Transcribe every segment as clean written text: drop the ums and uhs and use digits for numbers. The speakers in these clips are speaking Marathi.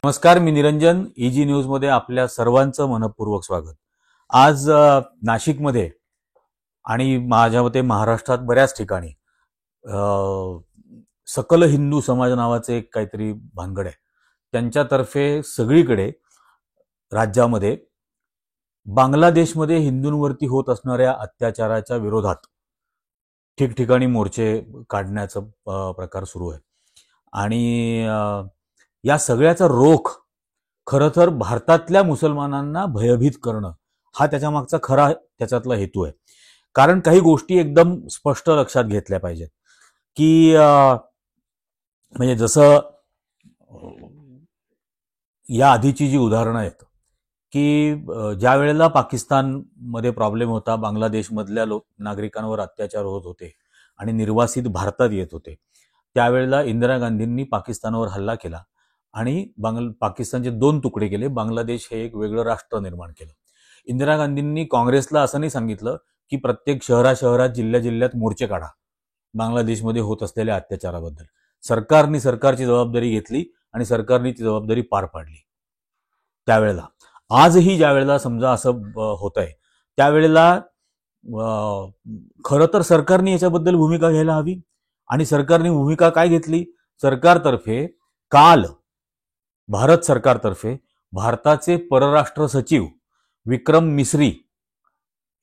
नमस्कार, मी निरंजन. ईजी न्यूज मध्ये आपल्या सर्वांचं मनपूर्वक स्वागत. आज नाशिकमध्ये आणि माझ्या मते महाराष्ट्रात बऱ्याच ठिकाणी सकल हिंदू समाज नावाचे एक काहीतरी भानगड आहे. त्यांच्यातर्फे सगळीकडे राज्यामध्ये बांगलादेशमध्ये हिंदूंवरती होत असणाऱ्या अत्याचाराच्या विरोधात ठिकठिकाणी मोर्चे काढण्याचा प्रकार सुरू आहे. आणि या सगळ्याचा रोख खरं तर भारतातल्या मुसलमानांना भयभीत करणं हा त्याच्या मागचा खरा त्याच्यातला हेतू आहे. कारण काही गोष्टी एकदम स्पष्ट लक्षात घेतल्या पाहिजेत की म्हणजे जसं या आधीची जी उदाहरणं आहेत की ज्या वेळेला पाकिस्तानमध्ये प्रॉब्लेम होता, बांगलादेशमधल्या नागरिकांवर अत्याचार होत होते आणि निर्वासित भारतात येत होते, त्यावेळेला इंदिरा गांधींनी पाकिस्तानवर हल्ला केला आणि पाकिस्तानचे 2 तुकडे केले. बांगलादेश हे एक वेगळं राष्ट्र निर्माण केलं. इंदिरा गांधींनी काँग्रेसला असं नाही सांगितलं की प्रत्येक शहरात जिल्ह्यात मोर्चे काढा बांगलादेशमध्ये होत असलेल्या अत्याचाराबद्दल. सरकारने सरकारची जबाबदारी घेतली आणि सरकारने ती जबाबदारी पार पाडली. त्यावेळेला आजही ज्या वेळेला समजा असं होत आहे त्यावेळेला खरं तर सरकारने याच्याबद्दल भूमिका घ्यायला हवी. आणि सरकारने भूमिका काय घेतली? सरकारतर्फे काल भारत सरकारतर्फे भारताचे परराष्ट्र सचिव विक्रम मिस्री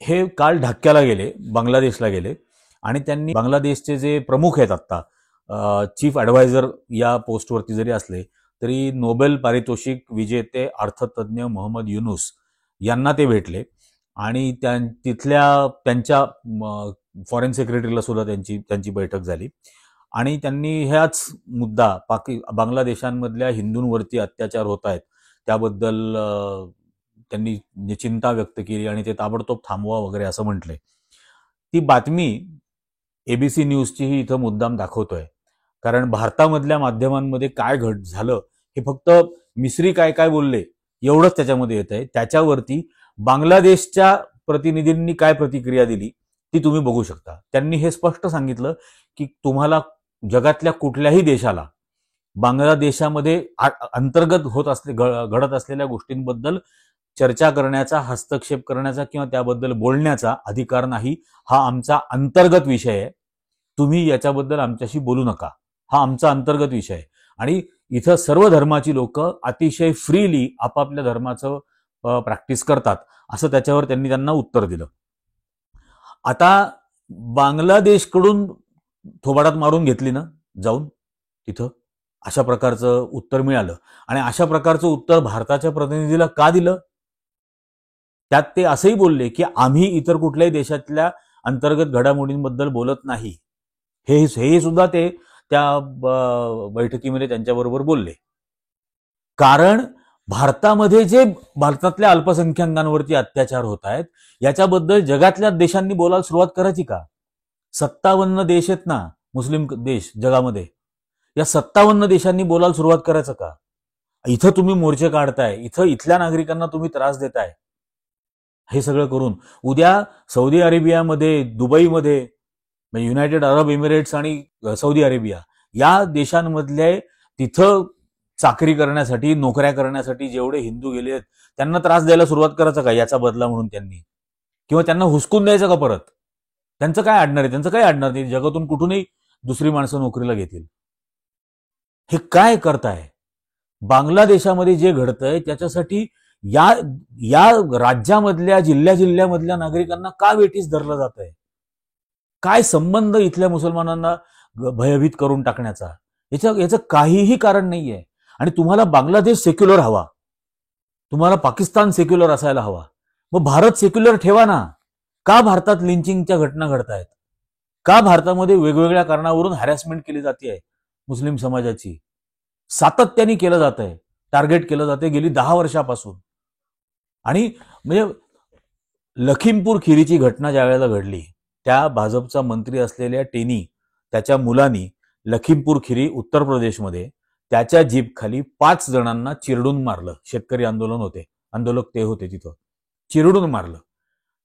हे काल ढाक्याला गेले, बांगलादेशला गेले आणि त्यांनी बांगलादेशचे जे प्रमुख आहेत आत्ता चीफ ॲडवायझर या पोस्टवरती जरी असले तरी नोबेल पारितोषिक विजेते अर्थतज्ञ मोहम्मद युनूस यांना ते भेटले आणि तिथल्या त्यांच्या फॉरेन सेक्रेटरीला सुद्धा त्यांची बैठक झाली आणि त्यांनी ह्याच मुद्दा बांगलादेशांमधल्या हिंदूंवरती अत्याचार होत आहेत त्याबद्दल त्यांनी चिंता व्यक्त केली आणि ते ताबडतोब थांबवा वगैरे असं म्हटलंय. ती बातमी एबीसी न्यूजचीही इथं मुद्दाम दाखवतोय. कारण भारतामधल्या माध्यमांमध्ये काय झालं हे फक्त मिस्री काय काय बोलले एवढंच त्याच्यामध्ये येत आहे. त्याच्यावरती बांगलादेशच्या प्रतिनिधींनी काय प्रतिक्रिया दिली ती तुम्ही बघू शकता. त्यांनी हे स्पष्ट सांगितलं की तुम्हाला जगातल्या कुठल्याही देशाला बांगलादेशामध्ये अंतर्गत घडत असलेल्या गोष्टींबद्दल चर्चा करण्याचा, हस्तक्षेप करण्याचा किंवा त्याबद्दल बोलण्याचा अधिकार नाही. हा आमचा अंतर्गत विषय आहे. तुम्ही याच्याबद्दल आमच्याशी बोलू नका. हा आमचा अंतर्गत विषय आहे. आणि इथं सर्व धर्माची लोक अतिशय फ्रीली आपापल्या धर्माचं प्रॅक्टिस करतात असं त्याच्यावर त्यांना उत्तर दिलं. आता बांगलादेशकडून थोबाडात मारून घेतली ना जाऊन तिथं अशा प्रकारचं उत्तर मिळालं. आणि अशा प्रकारचं उत्तर भारताच्या प्रतिनिधीला का दिलं? त्यात ते असंही बोलले की आम्ही इतर कुठल्याही देशातल्या अंतर्गत घडामोडींबद्दल बोलत नाही. हे सुद्धा ते त्या बैठकीमध्ये त्यांच्याबरोबर बोलले. कारण भारतामध्ये जे भारतातल्या अल्पसंख्याकांवरती अत्याचार होत आहेत याच्याबद्दल जगातल्या देशांनी बोलायला सुरुवात करायची का? 57 देश आहेत ना मुस्लिम देश जगामध्ये. या 57 देशांनी बोलायला सुरुवात करायचं का? इथं तुम्ही मोर्चे काढताय, इथल्या नागरिकांना तुम्ही त्रास देताय. हे सगळं करून उद्या सौदी अरेबियामध्ये, दुबईमध्ये, युनायटेड अरब एमिरेट्स आणि सौदी अरेबिया या देशांमधले तिथं चाकरी करण्यासाठी, नोकऱ्या करण्यासाठी जेवढे हिंदू गेले आहेत त्यांना त्रास द्यायला सुरुवात करायचं का याचा बदला म्हणून त्यांनी? किंवा त्यांना हुसकून द्यायचं का परत? त्यांचं काय अडणार आहे? त्यांचं काय अडणार नाही. जगातून कुठूनही दुसरी माणसं नोकरीला घेतील. हे काय करताय? बांगलादेशामध्ये जे घडतंय त्याच्यासाठी या राज्यामधल्या जिल्ह्यामधल्या नागरिकांना का वेठीस धरलं जात आहे? काय संबंध इथल्या मुसलमानांना भयभीत करून टाकण्याचा? याचं काहीही कारण नाहीये. आणि तुम्हाला बांगलादेश सेक्युलर हवा, तुम्हाला पाकिस्तान सेक्युलर असायला हवा. मग भारत सेक्युलर ठेवा ना. का भारतात लिंचिंगच्या घटना घडतायत? का भारतामध्ये वेगवेगळ्या कारणावरून हॅरॅसमेंट केली जाते मुस्लिम समाजाची? सातत्याने केलं जात आहे, टार्गेट केलं जाते गेली 10 वर्षापासून. आणि म्हणजे लखीमपूर खिरीची घटना ज्या वेळेला घडली त्या भाजपचा मंत्री असलेल्या टेनी त्याच्या मुलांनी लखीमपूर खिरी उत्तर प्रदेशमध्ये त्याच्या जीप खाली 5 जणांना चिरडून मारलं. शेतकरी आंदोलक ते होते तिथं. चिरडून मारलं.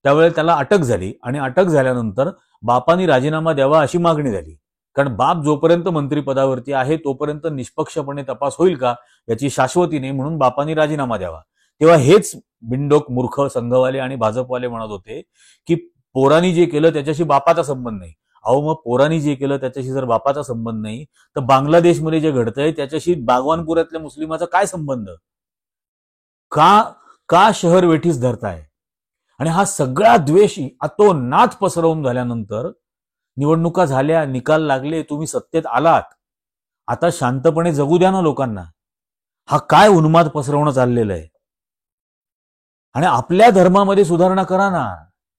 त्यावेळेला त्याला अटक झाली आणि अटक झाल्यानंतर बापानी राजीनामा द्यावा अशी मागणी झाली. कारण बाप जोपर्यंत मंत्रिपदावरती आहे तोपर्यंत निष्पक्षपणे तपास होईल का याची शाश्वती नाही, म्हणून बापांनी राजीनामा द्यावा. तेव्हा हेच बिनडोक मूर्ख संघवाले आणि भाजपवाले म्हणत होते की पोरांनी जे केलं त्याच्याशी बापाचा संबंध नाही. अहो, मग पोरांनी जे केलं त्याच्याशी जर बापाचा संबंध नाही तर बांगलादेशमध्ये जे घडतंय त्याच्याशी बागवानपुऱ्यातल्या मुस्लिमाचा काय संबंध? का का शहर वेठीस धरताय? आणि हा सगळा द्वेष अतोनात पसरवून झाल्यानंतर निवडणुका झाल्या, निकाल लागले, तुम्ही सत्तेत आलात, आता शांतपणे जगू द्या ना लोकांना. हा काय उन्माद पसरवणं चाललेलं आहे? आणि आपल्या धर्मामध्ये सुधारणा करा ना.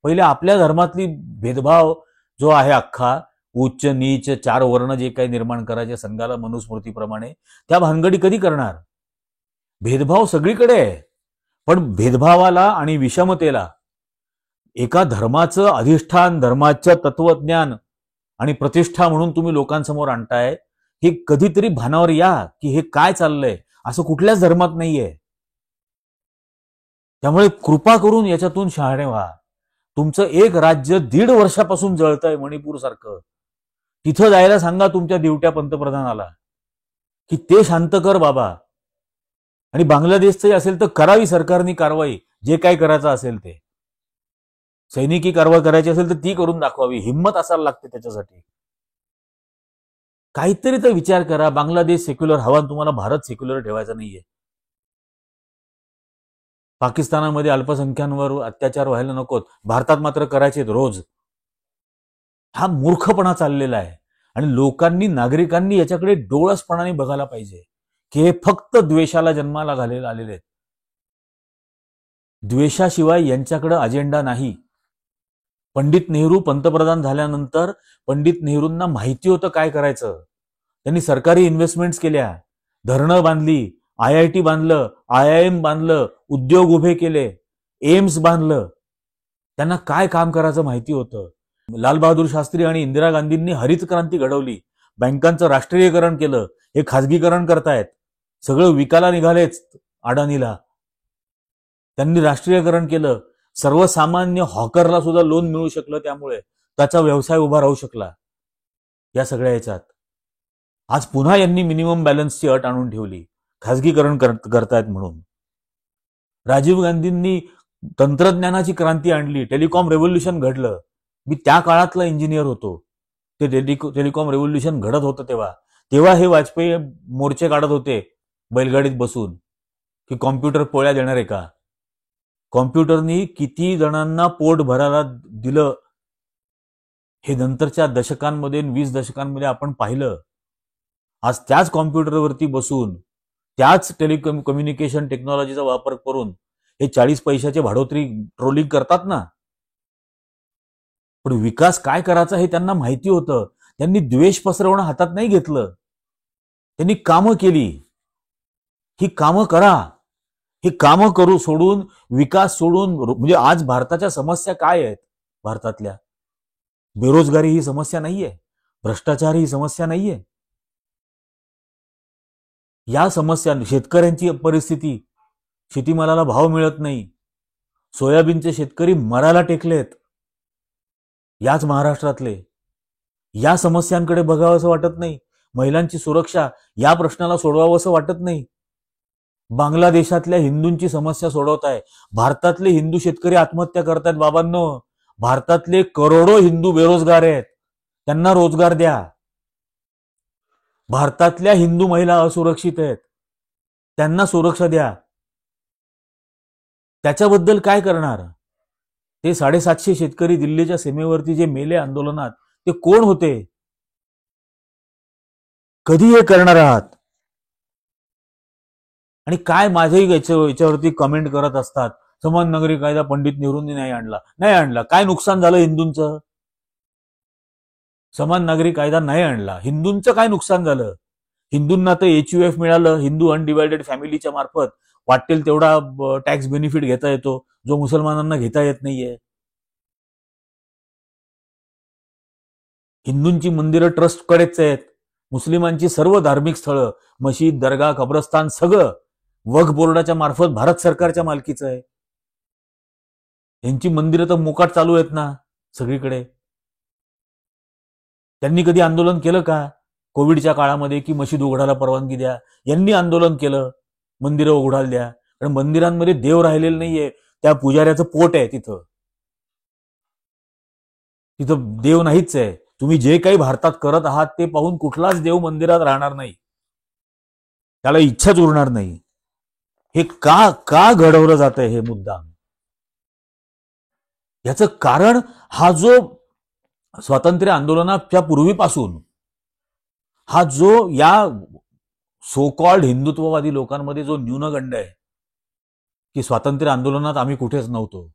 पहिले आपल्या धर्मातली भेदभाव जो आहे अख्खा उच्च नीच 4 वर्ण जे काही निर्माण करायचे संघाला मनुस्मृतीप्रमाणे, त्या भानगडी कधी करणार? भेदभाव सगळीकडे आहे, पण भेदभावाला आणि विषमतेला एका धर्माचं अधिष्ठान, धर्माचं तत्वज्ञान आणि प्रतिष्ठा म्हणून तुम्ही लोकांसमोर आणताय. हे कधीतरी भानावर या की हे काय चाललंय. असं कुठल्याच धर्मात नाहीये. त्यामुळे कृपा करून याच्यातून शहाणे व्हा. तुमचं एक राज्य 1.5 वर्षापासून जळतंय मणिपूर सारखं. तिथं जायला सांगा तुमच्या दिवट्या पंतप्रधानाला की ते शांत कर बाबा. आणि बांगलादेशचंही असेल तर करावी सरकारनी कारवाई, जे काय करायचं असेल ते. सैनिकी कारवाई करायची असेल तर ती करून दाखवावी. हिंमत असायला लागते त्याच्यासाठी. काहीतरी तर विचार करा. बांगलादेश सेक्युलर हवा, तुम्हाला भारत सेक्युलर ठेवायचा नाहीये. पाकिस्तानामध्ये अल्पसंख्यांवर अत्याचार व्हायला नकोत, भारतात मात्र करायचेत रोज. हा मूर्खपणा चाललेला आहे आणि लोकांनी, नागरिकांनी याच्याकडे डोळसपणाने बघायला पाहिजे की हे फक्त द्वेषाला जन्माला घालेले आलेले आहेत. द्वेषाशिवाय यांच्याकडे अजेंडा नाही. पंडित नेहरू पंतप्रधान झाल्यानंतर पंडित नेहरूंना माहिती होतं काय करायचं. त्यांनी सरकारी इन्व्हेस्टमेंट्स केल्या, धरणं बांधली, IIT बांधलं, IIM बांधलं, उद्योग उभे केले, एम्स बांधलं. त्यांना काय काम करायचं माहिती होतं. लालबहादूर शास्त्री आणि इंदिरा गांधींनी हरित क्रांती घडवली, बँकांचं राष्ट्रीयकरण केलं. हे खाजगीकरण करतायत, सगळं विकायला निघालेच अडाणीला. त्यांनी राष्ट्रीयकरण केलं. सर्वसामान्य हॉकरला सुद्धा लोन मिळू शकलं, त्यामुळे त्याचा व्यवसाय उभा राहू शकला. या सगळ्या याच्यात आज पुन्हा यांनी मिनिमम बॅलन्सची अट आणून ठेवली, खाजगीकरण करतायत म्हणून. राजीव गांधींनी तंत्रज्ञानाची क्रांती आणली, टेलिकॉम रेव्होल्युशन घडलं. मी त्या काळातला इंजिनियर होतो. ते टेलिकॉम रेव्होल्युशन घडत होतं तेव्हा हे वाजपेयी मोर्चे काढत होते बैलगाडीत बसून की कॉम्प्युटर पोळ्या देणार आहे का. कॉम्प्युटरनी किती जणांना पोट भरायला दिलं हे नंतरच्या दशकांमध्ये, 20 दशकांमध्ये आपण पाहिलं. आज त्याच कॉम्प्युटरवरती बसून, त्याच टेलिकम्युनिकेशन टेक्नॉलॉजीचा वापर करून हे 40 पैशाचे भाडोत्री ट्रोलिंग करतात ना. पण विकास काय करायचा हे त्यांना माहिती होतं. त्यांनी द्वेष पसरवणं हातात नाही घेतलं, त्यांनी कामं केली. ही कामं करा. ही कामं करू सोडून, विकास सोडून, म्हणजे आज भारताच्या समस्या काय आहेत? भारतातल्या बेरोजगारी ही समस्या नाहीये, भ्रष्टाचार ही समस्या नाहीये. या समस्या, शेतकऱ्यांची परिस्थिती, शेतीमालाला भाव मिळत नाही, सोयाबीनचे शेतकरी मरायला टेकलेत याच महाराष्ट्रातले. या समस्यांकडे बघावं असं वाटत नाही. महिलांची सुरक्षा, या प्रश्नाला सोडवावं असं वाटत नाही. बांगलादेशातल्या हिंदूंची समस्या सोडवताय, भारतातले हिंदू शेतकरी आत्महत्या करतायत. बाबांनो, भारतातले करोडो हिंदू बेरोजगार आहेत, त्यांना रोजगार द्या. भारतातल्या हिंदू महिला असुरक्षित आहेत, त्यांना सुरक्षा द्या. त्याच्याबद्दल काय करणार? ते 750 शेतकरी दिल्लीच्या सीमेवरती जे मेले आंदोलनात, ते कोण होते? कधी हे करणार आहात? आणि काय माझेही याच्यावरती कमेंट करत असतात, समान नागरी कायदा पंडित नेहरूंनी नाही आणला. काय नुकसान झालं हिंदूंचं? समान नागरी कायदा नाही आणला, हिंदूंचं काय नुकसान झालं? हिंदूंना तर HUF मिळालं, हिंदू अनडिवायडेड फॅमिलीच्या मार्फत वाटेल तेवढा टॅक्स बेनिफिट घेता येतो, जो मुसलमानांना घेता येत नाहीये. हिंदूंची मंदिरं ट्रस्टकडेच आहेत, मुस्लिमांची सर्व धार्मिक स्थळं, मशीद, दर्गा, कब्रस्तान सगळं वक्फ बोर्डाच्या मार्फत भारत सरकारच्या मालकीचं आहे. यांची मंदिरं तर मोकाट चालू आहेत ना सगळीकडे. त्यांनी कधी आंदोलन केलं का कोविडच्या काळामध्ये की मशीद उघडायला परवानगी द्या? यांनी आंदोलन केलं, मंदिरं उघडायला द्या. कारण मंदिरांमध्ये देव राहिलेलं नाहीये, त्या पुजाऱ्याचं पोट आहे तिथं देव नाहीच आहे. तुम्ही जे काही भारतात करत आहात ते पाहून कुठलाच देव मंदिरात राहणार नाही, त्याला इच्छाच उरणार नाही. हे का का घडवलं जातंय हे मुद्दा? याचं कारण हा जो स्वातंत्र्य आंदोलनाच्या पूर्वीपासून हा जो या सो कॉल्ड हिंदुत्ववादी लोकांमध्ये जो न्यूनगंड आहे की स्वातंत्र्य आंदोलनात आम्ही कुठेच नव्हतो,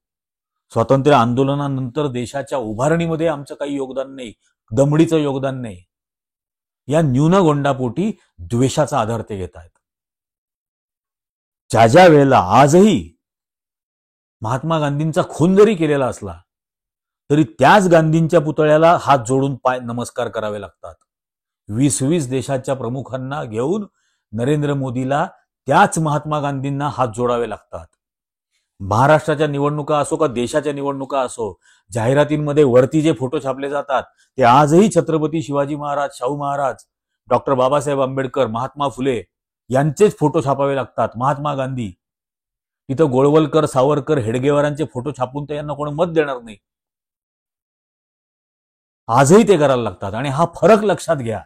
स्वातंत्र्य आंदोलनानंतर देशाच्या उभारणीमध्ये आमचं काही योगदान नाही, दमडीचं योगदान नाही, या न्यूनगंडापोटी द्वेषाचा आधार ते घेत आहेत. ज्या वेळेला आजही महात्मा गांधींचा खून जरी केलेला असला तरी त्याच गांधींच्या पुतळ्याला हात जोडून पाय नमस्कार करावे लागतात. 20-20 देशाच्या प्रमुखांना घेऊन नरेंद्र मोदीला त्याच महात्मा गांधींना हात जोडावे लागतात. महाराष्ट्राच्या निवडणुका असो का देशाच्या निवडणुका असो, जाहिरातींमध्ये वरती जे फोटो छापले जातात ते आजही छत्रपती शिवाजी महाराज, शाहू महाराज, डॉक्टर बाबासाहेब आंबेडकर, महात्मा फुले यांचेच फोटो छापावे लागतात. महात्मा गांधी तिथं गोळवलकर, सावरकर, हेडगेवारांचे फोटो छापून तर यांना कोण मत देणार नाही. आजही ते करायला लागतात. आणि हा फरक लक्षात घ्या.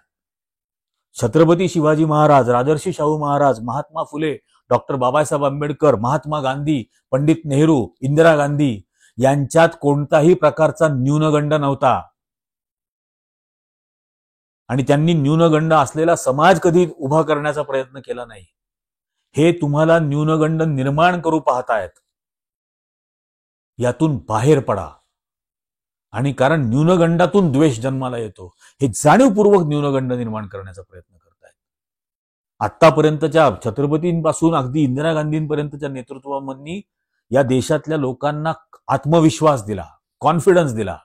छत्रपती शिवाजी महाराज, राजर्षी शाहू महाराज, महात्मा फुले, डॉक्टर बाबासाहेब आंबेडकर, महात्मा गांधी, पंडित नेहरू, इंदिरा गांधी यांच्यात कोणताही प्रकारचा न्यूनगंड नव्हता. आणि त्यांनी न्यूनगंड असलेला समाज कधी उभा करण्याचा प्रयत्न केला नाही. हे तुम्हाला न्यूनगंड निर्माण करू पाहतायत. यातून बाहेर पडा. आणि कारण न्यूनगंडातून द्वेष जन्माला येतो, हे जाणीवपूर्वक न्यूनगंड निर्माण करण्याचा प्रयत्न करतायत. आतापर्यंतच्या छत्रपतींपासून अगदी इंदिरा गांधींपर्यंतच्या नेतृत्वांनी या देशातल्या लोकांना आत्मविश्वास दिला, कॉन्फिडन्स दिला.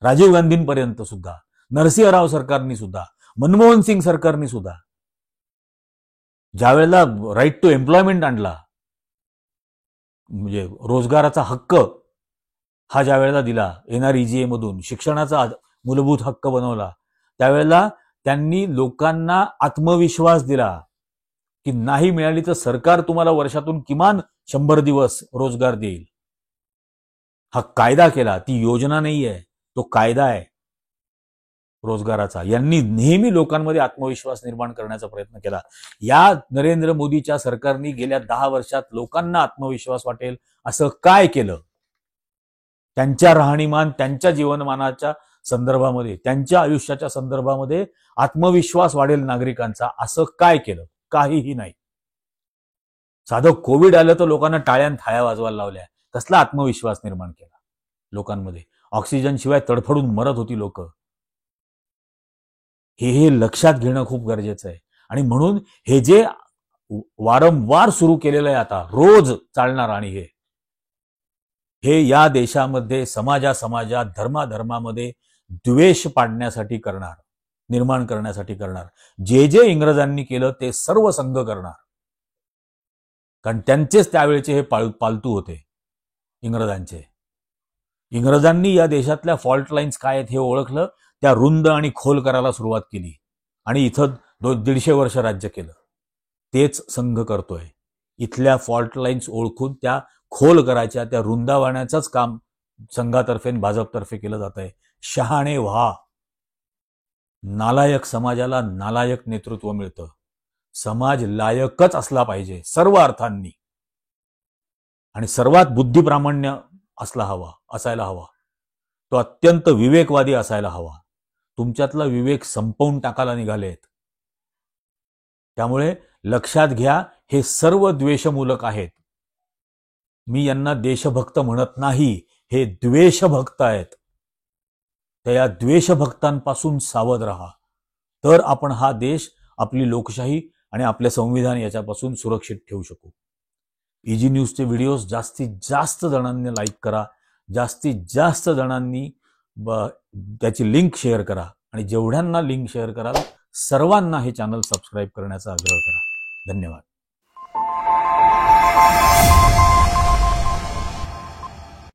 राजीव गांधींपर्यंत सुद्धा, नरसिंहराव सरकारनी सुद्धा, मनमोहन सिंग सरकारनी सुद्धा ज्या वेळेला राईट टू एम्प्लॉयमेंट आणला, म्हणजे रोजगाराचा हक्क हा ज्या वेळेला दिला, NREGA मधून शिक्षणाचा मूलभूत हक्क बनवला, त्यावेळेला त्यांनी लोकांना आत्मविश्वास दिला की नाही मिळाली तर सरकार तुम्हाला वर्षातून किमान 100 दिवस रोजगार देईल. हा कायदा केला, ती योजना नाहीये, तो कायदा आहे रोजगाराचा. यांनी नेहमी लोकांमध्ये आत्मविश्वास निर्माण करण्याचा प्रयत्न केला. या नरेंद्र मोदीच्या सरकारने गेल्या 10 वर्षात लोकांना आत्मविश्वास वाटेल असं काय केलं? त्यांच्या राहणीमान, त्यांच्या जीवनमानाच्या संदर्भामध्ये, त्यांच्या आयुष्याच्या संदर्भामध्ये आत्मविश्वास वाढेल नागरिकांचा असं काय केलं? काहीही नाही. साधं कोविड आलं तर लोकांना टाळ्यान थाळ्या वाजवायला लावल्या. कसला आत्मविश्वास निर्माण केला लोकांमध्ये? ऑक्सिजन शिवाय तडफडून मरत होती लोक. हे लक्षात घेणं खूप गरजेचं आहे. आणि म्हणून हे जे वारंवार सुरू केलेलं आहे आता, रोज चालणार, आणि हे या देशामध्ये समाजात, धर्मामध्ये द्वेष पाडण्यासाठी करणार, निर्माण करण्यासाठी करणार. जे इंग्रजांनी केलं ते सर्व संघ करणार. कारण त्यांचेच त्यावेळेचे हे पालतू होते इंग्रजांचे. इंग्रजांनी या देशातल्या फॉल्ट लाईन्स काय आहेत हे ओळखलं, त्या रुंद आणि खोल करायला सुरुवात केली आणि इथं 150 वर्ष राज्य केलं. तेच संघ करतोय. इथल्या फॉल्ट लाईन्स ओळखून त्या खोल करायच्या, त्या रुंदावण्याचंच काम संघातर्फे भाजपतर्फे केलं जात आहे. शहाणे व्हा. नालायक समाजाला नालायक नेतृत्व मिळतं. समाज लायकच असला पाहिजे सर्व अर्थांनी, आणि सर्वात बुद्धिप्रामाण्य असायला हवा. तो अत्यंत विवेकवादी असायला हवा. तुमच्यातला विवेक संपवून टाकायला निघालेत. त्यामुळे लक्षात घ्या, हे सर्व द्वेषमूलक आहेत. मी यांना देशभक्त म्हणत नाही, हे द्वेषभक्त आहेत. त्या या द्वेषभक्तांपासून सावध राहा, तर आपण हा देश, आपली लोकशाही आणि आपले संविधान याच्यापासून सुरक्षित ठेवू शकू. इजी न्यूजचे व्हिडिओज जास्तीत जास्त जणांनी लाईक करा, जास्तीत जास्त जणांनी त्याची लिंक शेअर करा, आणि जेवढ्यांना लिंक शेअर कराल सर्वांना हे चॅनल सबस्क्राईब करण्याचा आग्रह करा. धन्यवाद.